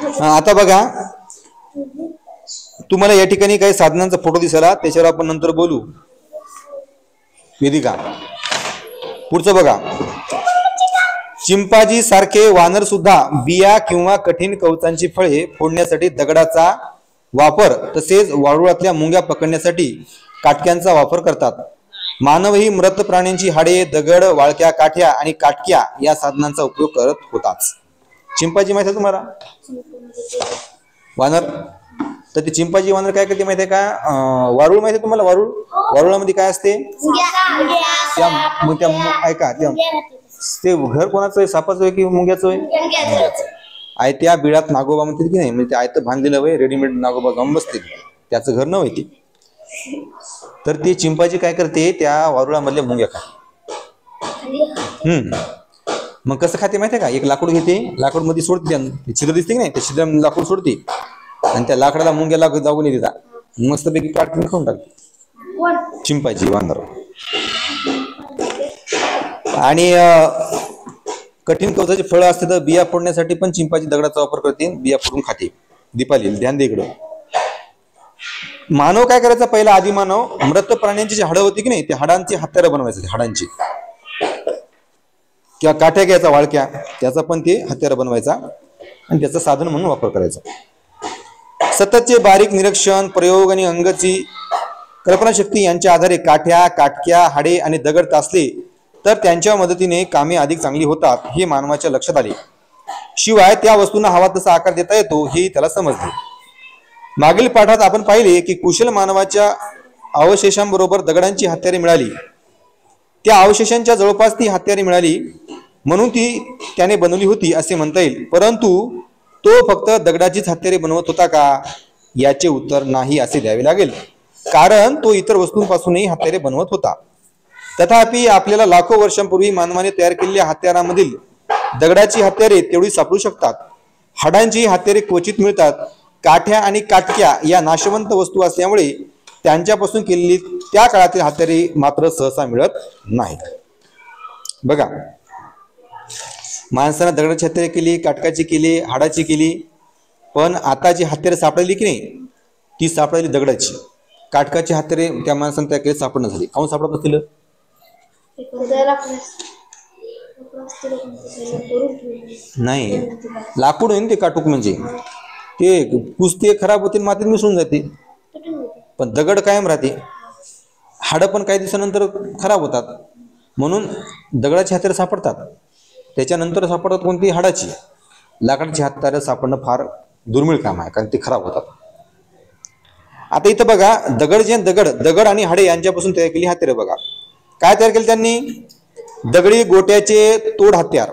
आता बघा, तुम्हाला या ठिकाणी काही साधनांचा फोटो दिसला, त्याच्यावर आपण नंतर बोलू. वेदिका, पुढचं बघा. चिंपांझी सारखे वानर सुद्धा बिया किंवा कठीण कवचांची फळे फोडण्यासाठी दगडाचा वापर तसेच वारुळातल्या मुंग्या पकडण्यासाठी काटक्यांचा वापर करतात. मानवही मृत प्राण्यांची हाडे, दगड, वाळक्या काठ्या आणि काटक्या या साधनांचा उपयोग करत होताच. चिंपांझी माहिती आहे तुम्हाला? वानर. तर ते चिंपांझी वानर काय करते माहिती आहे का? वारुळ माहिती आहे तुम्हाला? वारुळ, वारुळामध्ये काय असते? ऐका, ते घर कोणाचं आहे? सापाचं आहे की मुंग्याचं आहे? मुंग्याचं आहे. त्या बिळात नागोबा म्हणते की नाही, म्हणजे ते आयत बांधलेलं वय रेडीमेड नागोबा जाऊन बसते, त्याचं घर न होते. तर ती चिंपांझी काय करते, त्या वारुळामधल्या मुंग्या खाते. मग कसं खाते माहितीये का? एक लाकूड घेते, लाकूड मध्ये सोडते, छिद्र दिसते की नाही, त्या छिद्र लाकूड सोडते आणि त्या लाकडाला मुंग्याला जाऊन येते, मस्तपैकी काटून खाऊन टाकते चिंपांझी वानर. आणि कठीण कवचाची फळं असते तर बिया फोडण्यासाठी पण चिंपांझी दगडाचा वापर करते, बिया फोडून खाते. दीपाली ध्यान दे इकडं. मानव काय करायचा? पहिला आदिमानव मृत प्राण्यांची जी हाडं होती की नाही, त्या हाडांची हत्यारं बनवायची, हाडांची किंवा काठ्या घ्यायचा, वाळक्या, त्याचा पण ते हत्यारं बनवायचा आणि त्याचं साधन म्हणून वापर करायचा. सततचे बारीक निरीक्षण, प्रयोग आणि अंगाची कल्पनाशक्ती यांच्या आधारे काठ्या, काटक्या, हाडे आणि दगड तासले तर त्यांच्या मदतीने कामे अधिक चांगली होतात हे मानवाच्या लक्षात आले. शिवाय त्या वस्तूंना हवा तसा आकार देता येतो हे त्याला समजले. मागील पाठात आपण पाहिले की कुशल मानवाच्या अवशेषांबरोबर दगडांची हत्यारे मिळाली. त्या अवशेषांच्या जवळपास ती हत्यारे मिळाली म्हणून ती त्याने बनवली होती असे म्हणता येईल. परंतु तो फक्त दगडाचीच हत्यारे बनवत होता का? याचे उत्तर नाही असे द्यावे लागेल, कारण तो इतर वस्तूंपासूनही हत्यारे बनवत होता. तथापि आपल्याला लाखो वर्षांपूर्वी मानवाने तयार केलेल्या हत्यारांमधील दगडाची हत्यारे तेवढी सापडू शकतात. हाडांची हत्यारे क्वचित मिळतात. काठ्या आणि काटक्या या नाशवंत वस्तू असल्यामुळे त्यांच्यापासून केलेली त्या काळातील हत्यारे मात्र सहसा मिळत नाहीत. बघा, माणसानं दगडाची हत्यारे केली, काटकाची केली, हाडाची केली, पण आता जी हत्यारे सापडली की नाही, ती सापडली दगडाची. काटकाची हत्यारे त्या माणसानं त्या केली सापडणं झाली. काहून सापडत असतील? नाही, लाकूड आहे ना ते काटूक, म्हणजे ते पुसते, खराब होते, मातीत मिसळून जाते. पण दगड कायम राहते. हाडं पण काही दिवसानंतर खराब होतात, म्हणून दगडाची हत्यारे सापडतात. त्याच्यानंतर सापडतात कोणती? हाडाची. लाकडाची हत्यारे सापडणं फार दुर्मिळ काम आहे, कारण ते खराब होतात. आता इथं बघा, दगड आणि हाडे यांच्यापासून तयार केली हत्यारे. बघा काय तयार केलं त्यांनी? दगडी गोट्याचे तोड हत्यार,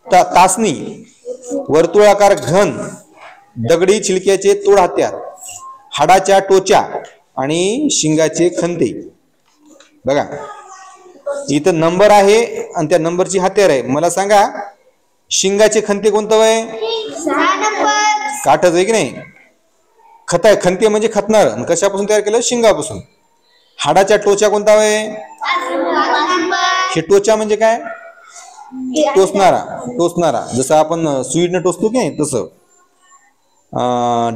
तासणी, वर्तुळाकार घन, दगडी छिलक्याचे तोड हत्यार, हाडाच्या टोच्या आणि शिंगाचे खंते. बघा इथं नंबर आहे आणि त्या नंबरची हत्यार आहे. मला सांगा, शिंगाचे खंते कोणतं आहे? काठच आहे की नाही? खंते म्हणजे खतणार. कशापासून तयार केलं? शिंगापासून. हाडाच्या टोच्या कोणता आहे? हे टोचा म्हणजे काय? टोचणारा, जसं आपण सुईने टोचतो की नाही तसं.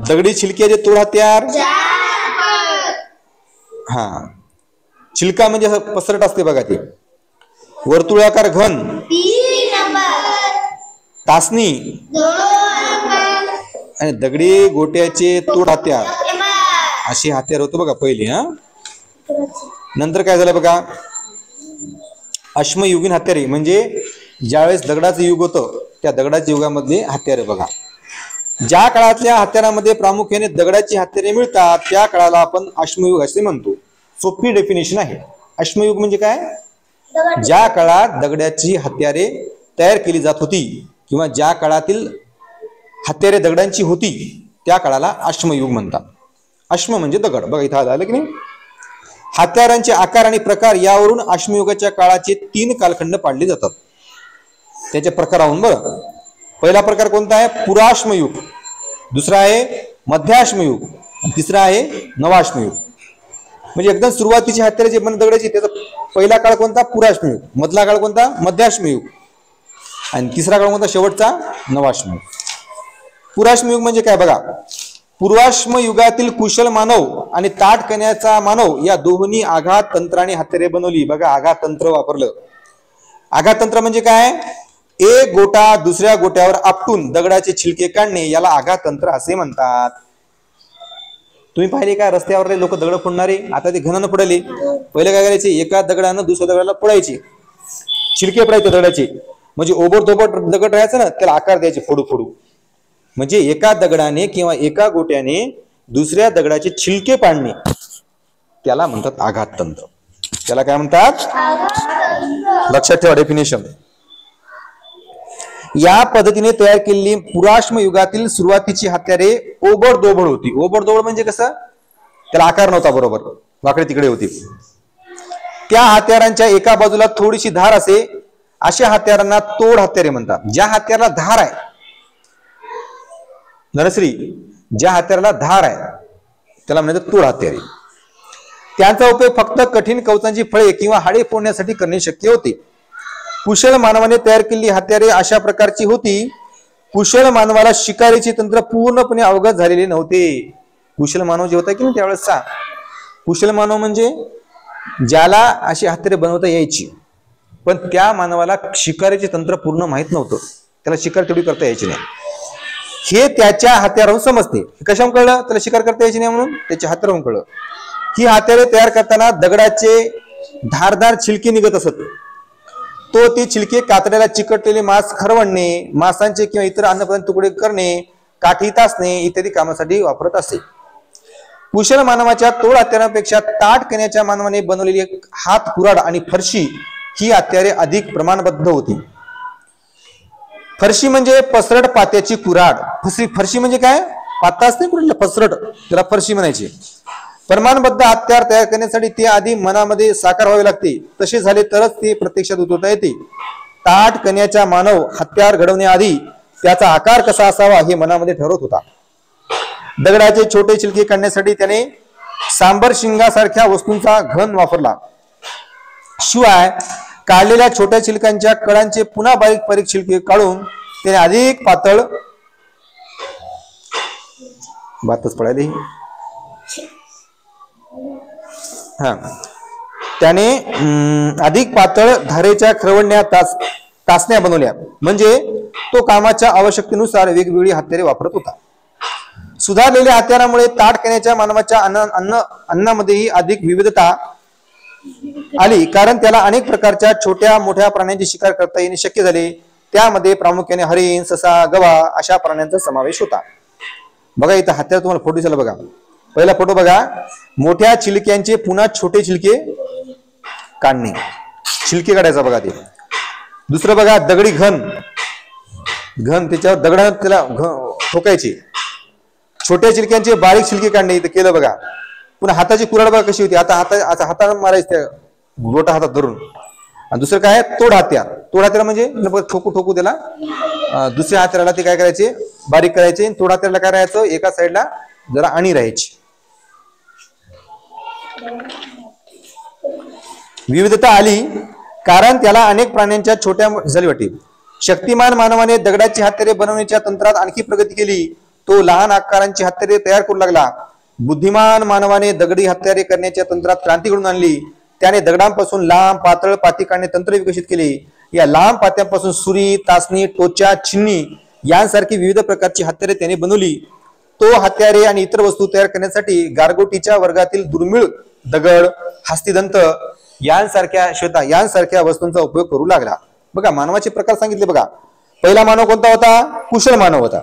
दगडी छिलक्याचे तोड हत्यार, हा, छिलका म्हणजे असं पसरट असते बघा ते. वर्तुळाकार घन, तासणी आणि दगडी गोट्याचे तोड हत्यार असे हत्यार होते बघा पहिले. नंतर काय झालं बघा, अश्मयुगीन हत्यारे, म्हणजे ज्यावेळेस दगडाचं युग होतं त्या दगडाच्या युगामधले हत्यारे. बघा, ज्या काळातल्या हत्यारामध्ये प्रामुख्याने दगडाची हत्यारे मिळतात त्या काळाला आपण अश्मयुग असे म्हणतो. सोपी डेफिनेशन आहे. अश्मयुग म्हणजे काय? ज्या काळात दगडाची हत्यारे तयार केली जात होती किंवा ज्या काळातील हत्यारे दगडांची होती त्या काळाला अश्मयुग म्हणतात. अश्म म्हणजे दगड. बघा इथं आलं की नाही? हत्यारांचे आकार आणि प्रकार यावरून अश्मयुगाच्या काळाचे 3 कालखंड पाडले जातात. त्याच्या प्रकारावरून बरं, पहिला प्रकार कोणता आहे? पुराश्मयुग, दुसरा आहे मध्याश्मयुग, तिसरा आहे नवाश्मयुग. म्हणजे एकदम सुरुवातीचे हत्यारे जे दगडाचे त्याचा पहिला काळ कोणता? पुराश्मयुग. मधला काळ कोणता? मध्याश्मयुग. आणि तिसरा काळ कोणता? शेवटचा नवाश्मयुग. पुराश्म युग म्हणजे काय बघा, पूर्वाश्म युगातील कुशल मानव आणि ताठ कण्याचा मानव या दोन्ही आघात तंत्राने हत्यारे बनवली. बघा, आघात तंत्र वापरलं. आघात तंत्र म्हणजे काय, एक गोटा दुसऱ्या गोट्यावर आपटून दगडाचे छिलके काढणे याला आघात तंत्र असे म्हणतात. तुम्ही पाहिले का रस्त्यावर लोक दगड फोडणारे, आता ते घनानं पडले. पहिले काय करायचे, एका दगडानं दुसऱ्या दगडाला पडायचे, छिलके पडायचे दगडाचे, म्हणजे ओबडधोबड दगड राहायचं ना, त्याला आकार द्यायचे फोडू फोडू. म्हणजे एका दगडाने किंवा एका गोट्याने दुसऱ्या दगडाचे छिलके पाडणे त्याला म्हणतात आघात तंत्र. त्याला काय म्हणतात, लक्षात ठेवा डेफिनेशन. या पद्धतीने तयार केलेली पुराश्म युगातील सुरुवातीची हत्यारे ओबडधोबड होती. ओबडधोबड म्हणजे कसं, त्याला आकार नव्हता, बरोबर वाकडे तिकडे होती. त्या हत्यारांच्या एका बाजूला थोडीशी धार असे, अशा हत्यारांना तोड हत्यारे म्हणतात. ज्या हत्याराला धार आहे, नरश्री, ज्या हत्याराला धार आहे त्याला म्हणतात तोड हत्यारे. त्यांचा उपयोग फक्त कठीण कवचांची फळे किंवा हाडे फोडण्यासाठी करणे शक्य होते. कुशल मानवाने तयार केलेली हत्यारे अशा प्रकारची होती. कुशल मानवाला शिकारीचे तंत्र पूर्णपणे अवगत झालेले नव्हते. कुशल मानव जे होता की नाही त्यावेळेसचा कुशल मानव म्हणजे ज्याला अशी हत्यारे बनवता यायची, पण त्या मानवाला शिकारीचे तंत्र पूर्ण माहित नव्हतं, त्याला शिकार तेवढी करता यायची नाही. हे त्याच्या हत्यारावरून समजते. कशावरून कळलं, त्याला शिकार करता यायची नाही म्हणून त्याच्या हत्यारावरून कळलं. ही हत्यारे तयार करताना दगडाचे धारदार छिलके निघत असत. तो ती छिलके कातड्याला चिकटलेले मांस खरवणणे, मांसांचे किंवा इतर अन्नपदार्थ तुकडे करणे, काठी तासणे इत्यादी कामासाठी वापरत असे. कुशल मानवाच्या तोड हत्यारांपेक्षा ताठ कण्याच्या मानवाने बनवलेली हात कुऱ्हाड आणि फरशी ही हत्यारे अधिक प्रमाणबद्ध होती. फरशी म्हणजे पसरट पात्याची कुऱ्हाड. फरशी म्हणजे काय, पाता असते कुठलं पसरट, त्याला फरशी म्हणायची. प्रमाणबद्ध हत्यार तयार करण्यासाठी ते आधी मनामध्ये साकार व्हावे लागते. तसे झाले तरच ते प्रत्यक्षात उतरवता येते. ताठ कण्याचा मानव हत्यार घडवण्याआधी त्याचा आकार कसा असावा हे मनामध्ये ठरवत होता. दगडाचे छोटे छिलके काढण्यासाठी त्याने सांबर शिंगासारख्या वस्तूंचा घन वापरला. शिवाय काढलेल्या छोट्या छिलक्यांच्या कडांचे पुन्हा बारीक बारीक छिलके काढून त्याने अधिक पातळ बातच पडायली त्याने अधिक पातळ धारेच्या खरवडण्या तासण्या बनवल्या. म्हणजे तो कामाच्या आवश्यकतेनुसार वेगवेगळी हत्यारे वापरत होता. सुधारलेल्या हत्यारामुळे ताठ कण्याच्या मानवाच्या अन्नामध्येही अधिक विविधता आली, कारण त्याला अनेक प्रकारच्या छोट्या मोठ्या प्राण्यांची शिकार करता येणे शक्य झाले. त्यामध्ये प्रामुख्याने हरिण, ससा, गवा अशा प्राण्यांचा समावेश होता. बघा इथं हत्यार तुम्हाला फोटो दिसला बघा. पहिला फोटो बघा, मोठ्या छिलक्यांचे पुन्हा छोटे छिलके काढणे, छिलके काढायचा बघा ते. दुसरं बघा, दगडी घन त्याच्यावर दगडाने त्याला ठोकायचे. छोट्या छिलक्यांचे बारीक छिलके काढणे इथं केलं बघा. पुन्हा हाताची कुऱ्हाड बघा कशी होती, आता हाताने मारायचं त्या गोटा हातात धरून. आणि दुसरं काय, तोड हत्यार. तोड हत्यार म्हणजे ठोकू त्याला दुसऱ्या हत्याराला ते काय करायचे, बारीक करायचे. तोड हत्याराला काय राहायचं, एका साईडला जरा आणि राहायची. विविधता आली कारण त्याला अनेक प्राण्यांच्या छोट्या झाली वाटी. शक्तिमान मानवाने दगडाची हत्यारे बनवण्याच्या तंत्रात आणखी प्रगती केली. तो लहान आकारांची हत्यारे तयार करू लागला. बुद्धिमान मानवाने दगडी हत्यारे करण्याच्या तंत्रात क्रांती घडून आणली. त्याने दगडांपासून लांब पातळ पाती काढणे तंत्र विकसित केले. या लांब पात्यांपासून सुरी, तासणी, टोचा, छिन्नी यांसारखी विविध प्रकारची हत्यारे त्याने बनवली. तो हत्यारे आणि इतर वस्तू तयार करण्यासाठी गारगोटीच्या वर्गातील दुर्मिळ दगड, हस्तिदंत यांसारख्या वस्तूंचा उपयोग करू लागला. बघा मानवाचे प्रकार सांगितले बघा. पहिला मानव कोणता होता, कुशल मानव होता.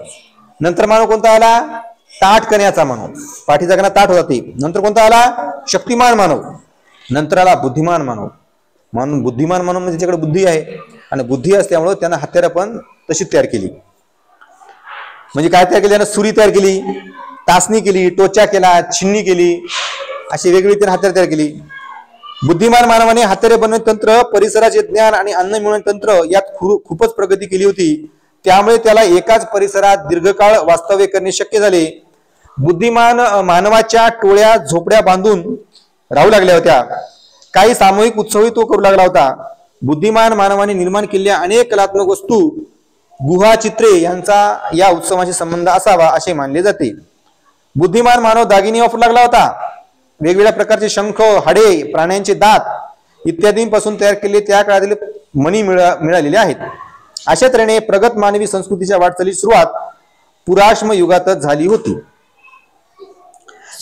नंतर मानव कोणता आला, ताठ कण्याचा मानव, पाठीचा कणा ताठ होता ते. नंतर कोणता आला, शक्तिमान मानव. नंतर आला बुद्धिमान मानव. बुद्धिमान मानव म्हणजे त्याच्याकडे बुद्धी आहे आणि बुद्धी असल्यामुळे त्यानं हत्यारे पण तशी तयार केली. म्हणजे काय तयार केली, त्यानं सुरी तयार केली, तासणी केली, टोचा केला, छिन्नी केली, अशी वेगवेगळी त्याने हत्यारे तयार केली. बुद्धिमान मानवाने हत्यारे बनवणे तंत्र, परिसराचे ज्ञान आणि अन्न मिळवणे तंत्र यात खूपच प्रगती केली होती. त्यामुळे त्याला एकाच परिसरात दीर्घकाळ वास्तव्य करणे शक्य झाले. बुद्धिमान मानवाच्या टोळ्या झोपड्या बांधून राहू लागल्या होत्या. काही सामूहिक उत्सवही तो करू लागला होता. बुद्धिमान मानवाने निर्माण केलेल्या अनेक कलात्मक वस्तू गुहा चित्रे यांचा या उत्सवाशी संबंध असावा असे मानले जाते. बुद्धिमान मानव दागिने वापरू लागला होता. वेगवेगळ्या प्रकारचे शंख, हाडे, प्राण्यांचे दात इत्यादींपासून तयार केलेले त्या काळातील मणी मिळालेले आहेत. अशा तऱ्हेने प्रगत मानवी संस्कृतीच्या वाटचालीची सुरुवात पुराश्म युगातच झाली होती.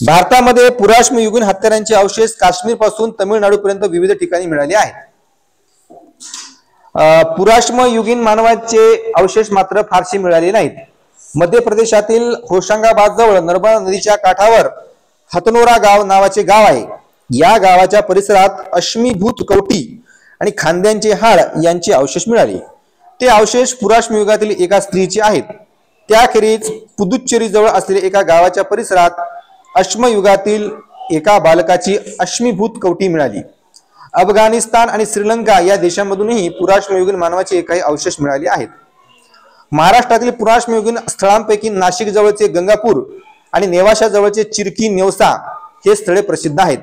भारतामध्ये पुराश्म युगीन हत्यारांचे अवशेष काश्मीर पासून तामिळनाडू पर्यंत विविध ठिकाणी मिळाले आहेत. पुराश्म युगीन मानवाचे अवशेष मात्र फारसे मिळाले नाहीत. मध्य प्रदेशातील होशंगाबाद जवळ नर्मदा नदीच्या काठावर हतनोरा गाव नावाचे गाव आहे. या गावाच्या परिसरात अश्मीभूत कवटी आणि खांद्यांचे हाड यांचे अवशेष मिळाले. ते अवशेष पुराश्म युगातील एका स्त्रीचे आहेत. त्याखेरीज पुदुच्चेरी जवळ असलेल्या एका गावाच्या परिसरात अश्मयुगातील एका बालकाची अश्मीभूत कवटी मिळाली. अफगाणिस्तान आणि श्रीलंका या देशांमधूनही पुराश्मयुगीन मानवाचे काही अवशेष मिळाले आहेत. महाराष्ट्रातील पुराश्मयुगीन स्थळांपैकी नाशिक जवळचे गंगापूर आणि नेवाशा जवळचे चिरकी नेवसा हे स्थळे प्रसिद्ध आहेत.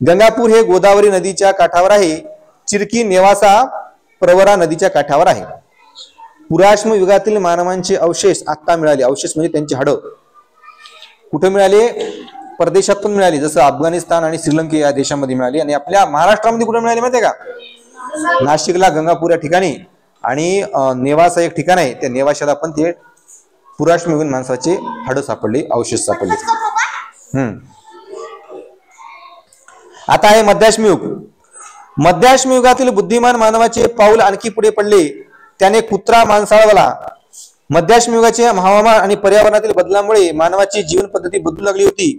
गंगापूर हे गोदावरी नदीच्या काठावर आहे. चिरकी नेवासा प्रवरा नदीच्या काठावर आहे. पुराश्म युगातील मानवांचे अवशेष आता मिळाले. अवशेष म्हणजे त्यांची हाडं कुठे मिळाले? परदेशात पण मिळाली, जसं अफगाणिस्तान आणि श्रीलंका या देशामध्ये मिळाली. आणि आपल्या महाराष्ट्रामध्ये कुठे मिळाली माहितीये का? नाशिकला गंगापूर या ठिकाणी आणि नेवासा एक ठिकाण आहे. त्या नेवाशाला पण ते पुराश्मयुगीन माणसाचे हाडं सापडले, अवशेष सापडले. आता आहे मध्याश्म युग. मध्याश्म युगातील बुद्धिमान मानवाचे पाऊल आणखी पुढे पडले. त्याने कुत्रा माणसाळवला. मध्याश्म युगाच्या हवामान आणि पर्यावरणातील बदलामुळे मानवाची जीवन पद्धती बदलू लागली होती.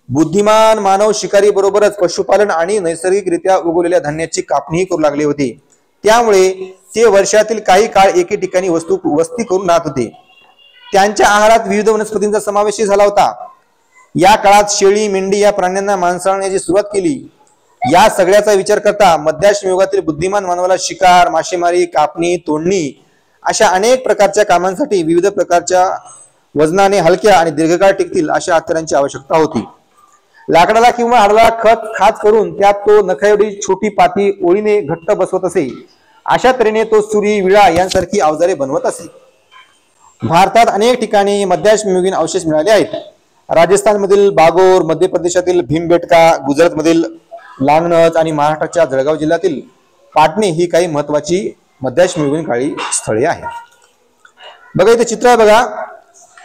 बुद्धिमान मानव शिकारी बरोबरच पशुपालन आणि नैसर्गिकरित्या उगवलेल्या धान्याची कापणीही करू लागले होते. त्यामुळे ते वर्षातील काही काळ एके ठिकाणी वस्ती करून राहत होते. त्यांच्या आहारात विविध वनस्पतींचा समावेश झाला होता. या काळात शेळी, मेंढी या प्राण्यांना माणसाळण्याची सुरुवात केली. या सगळ्याचा विचार करता मध्याश्म युगातील बुद्धिमान मानवाला शिकार, मासेमारी, कापणी, तोडणी अशा अनेक प्रकारच्या कामांसाठी विविध प्रकारच्या वजनाने हलक्या आणि दीर्घकाळ टिकतील अशा हत्यारांची आवश्यकता होती. लाकडाला किंवा हाडाला खाच करून त्यात तो नखाएवढी छोटी पाती ओळीने घट्ट बसवत असे. अशा तऱ्हेने तो सुरी, विळा यांसारखी अवजारे बनवत असे. भारतात अनेक ठिकाणी मध्याश्मयुगीन अवशेष मिळाले आहेत. राजस्थानमधील बागोर, मध्य प्रदेशातील भीमबेटका, गुजरातमधील लांगनज आणि महाराष्ट्राच्या जळगाव जिल्ह्यातील पाटणे ही काही महत्वाची मध्याश्मयुगीन काळी स्थळे आहेत. बघा इथे चित्र आहे बघा.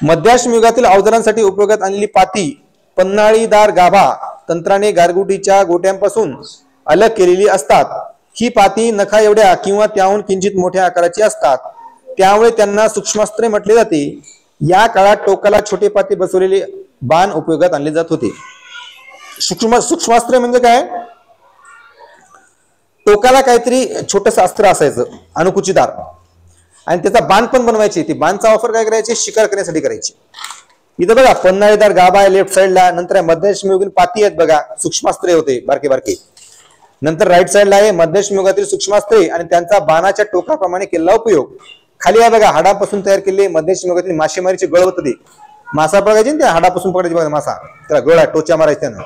मध्याश्म युगातील अवजारांसाठी उपयोगात आणलेली पाती पन्हाळीदार गाभा तंत्राने गारगुटीच्या गोट्यांपासून अलग केलेली असतात. ही पाती नखा एवढ्या किंवा त्याहून किंचित मोठ्या आकाराची असतात. त्यामुळे त्यांना सूक्ष्मास्त्रे म्हटले जाते. या काळात टोकाला छोटे पाती बसवलेले बाण उपयोगात आणले जात होते. सूक्ष्मास्त्र म्हणजे काय? टोकाला काहीतरी छोटस अस्त्र असायचं अणुकुचीदार आणि त्याचा बाण पण बनवायचे. ते बाणचा वापर काय करायचे? शिकार करण्यासाठी करायचे. इथं बघा पन्हाळीदार गाभा आहे लेफ्ट साइडला. नंतर मध्यश्मयुगीन पाती आहेत बघा, सूक्ष्मास्त्रे होते बारके बारके. नंतर राईट साइडला आहे मध्यश्म युगातील सूक्ष्मास्त्रे आणि त्यांचा बाणाच्या टोकाप्रमाणे केलेला उपयोग. खाली आहे बघा हाडापासून तयार केलेले मध्यश्म युगातील मासेमारीचे गळ होते. ते मासा पकडायचे ना, त्या हाडापासून पकडायचे बघा मासा, त्याला गळ आहे, टोच्या मारायचे त्यानं.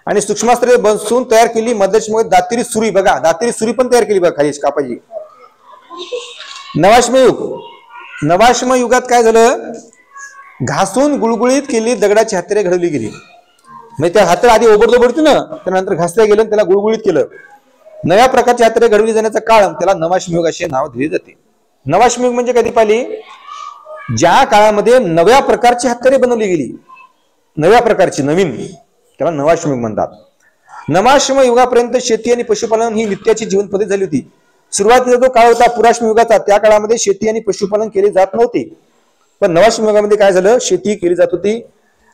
आणि सूक्ष्मास्त्रे बसून तयार केली मध्यश्म युगात दातेरी सुरी बघा, दातेरी सुरी पण तयार केली बघा खाली कापायची. नवाश्म युगात काय झालं? घासून गुळगुळीत केली दगडाची हत्यारे घडवली गेली. म्हणजे त्या हत्यार आधी ओबडधोबड होती ना, त्यानंतर घासल्या गेलं त्याला गुळगुळीत केलं. नव्या प्रकारची हत्यारे घडवली जाण्याचा काळ त्याला नवाश्म युग असे नाव दिले जाते. नवाश्म युग म्हणजे कधी पाहिली? ज्या काळामध्ये नव्या प्रकारची हत्यारे बनवली गेली, नव्या प्रकारची नवीन, त्याला नवाश्म युग म्हणतात. नवाश्म युगापर्यंत शेती आणि पशुपालन ही नित्याची जीवन पद्धती झाली होती. सुरुवातीचा जो काळ होता पुराश्म युगाचा, त्या काळामध्ये शेती आणि पशुपालन केले जात नव्हते. पण नवाश्म युगामध्ये काय झालं? शेती केली जात होती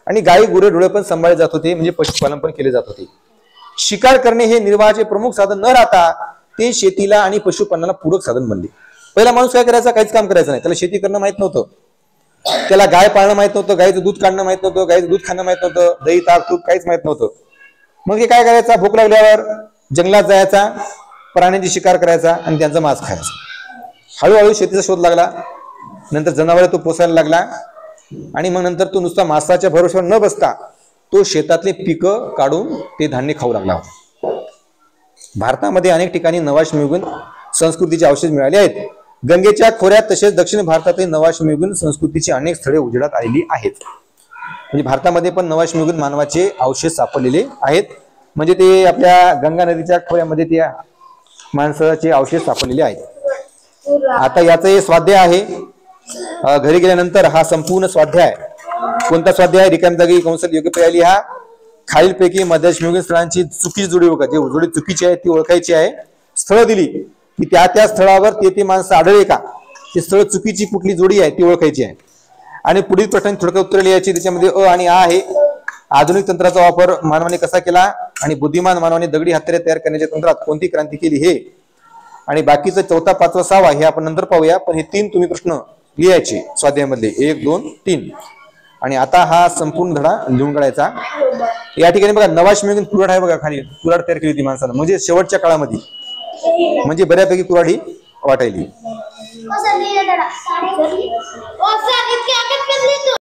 आणि गाई गुरे ढोळे पण सांभाळले जात होते, म्हणजे पशुपालन पण केले जात होते. शिकार करणे हे निर्वाहाचे प्रमुख साधन न राहता ते शेतीला आणि पशुपालनाला पूरक साधन बनले. पहिला माणूस काय करायचा? काहीच काम करायचं नाही. त्याला शेती करणं माहित नव्हतं, त्याला गाय पाळणं माहित नव्हतं, गायचं दूध काढणं माहित नव्हतं, गायचं दूध खाणं माहित नव्हतं, दही ताक तूप काहीच माहित नव्हतं. मग हे काय करायचा? भूक लागल्यावर जंगलात जायचा, प्राण्यांची शिकार करायचा आणि त्यांचा मांस खायचा. हळूहळू शेतीचा शोध लागला. नंतर जनावरे तो पोसायला लागला आणि मग नंतर तो नुसता मांसाच्या भरोश्यावर न बसता तो शेतातले पिकं काढून ते धान्य खाऊ लागला. भारतामध्ये अनेक ठिकाणी नवाश्मयुगीन संस्कृतीचे अवशेष मिळाले आहेत. गंगेच्या खोऱ्यात तसेच दक्षिण भारतातील नवाश्मयुगीन संस्कृतीची अनेक स्थळे उजेडात आलेली आहेत. म्हणजे भारतामध्ये पण नवाश्मयुगीन मानवाचे अवशेष सापडलेले आहेत. म्हणजे ते आपल्या गंगा नदीच्या खोऱ्यामध्ये ते माणसाचे अवशेष सापडलेले आहेत. आता याचं हे स्वाध्याय आहे. घरी गेल्यानंतर हा संपूर्ण स्वाध्याय, कोणता स्वाध्याय? रिकामी जागी कंसात योग्य पर्याय लिहा. खालीलपैकी मध्यश्मयुगीन स्थळांची चुकीची जोडी ओळखा. जे जोडी चुकीची आहे ती ओळखायची आहे. स्थळ दिली की त्या स्थळावर ते माणसं आढळले का, ते स्थळ चुकीची कुठली जोडी आहे ती ओळखायची आहे. आणि पुढील प्रश्नांची थोडक्यात उत्तर लिहायची. त्याच्यामध्ये अ आणि आ आहे. आधुनिक तंत्राचा वापर मानवाने कसा केला आणि बुद्धिमान मानवाने दगडी हत्यारे तयार करण्याच्या तंत्रात कोणती क्रांती केली हे, आणि बाकीचं 4था 5वा 6वा हे आपण नंतर पाहूया. पण हे 3 तुम्ही प्रश्न लिहायचे स्वाध्यायामधले 1 2 3. आणि आता हा संपूर्ण धडा लिहून काढायचा. या ठिकाणी बघा नवाश्मयुगीन कुऱ्हाड आहे बघा, खाली कुऱ्हाड तयार केली होती माणसानं, म्हणजे शेवटच्या काळामध्ये, म्हणजे बऱ्यापैकी कुऱ्हाड ही वाटायली.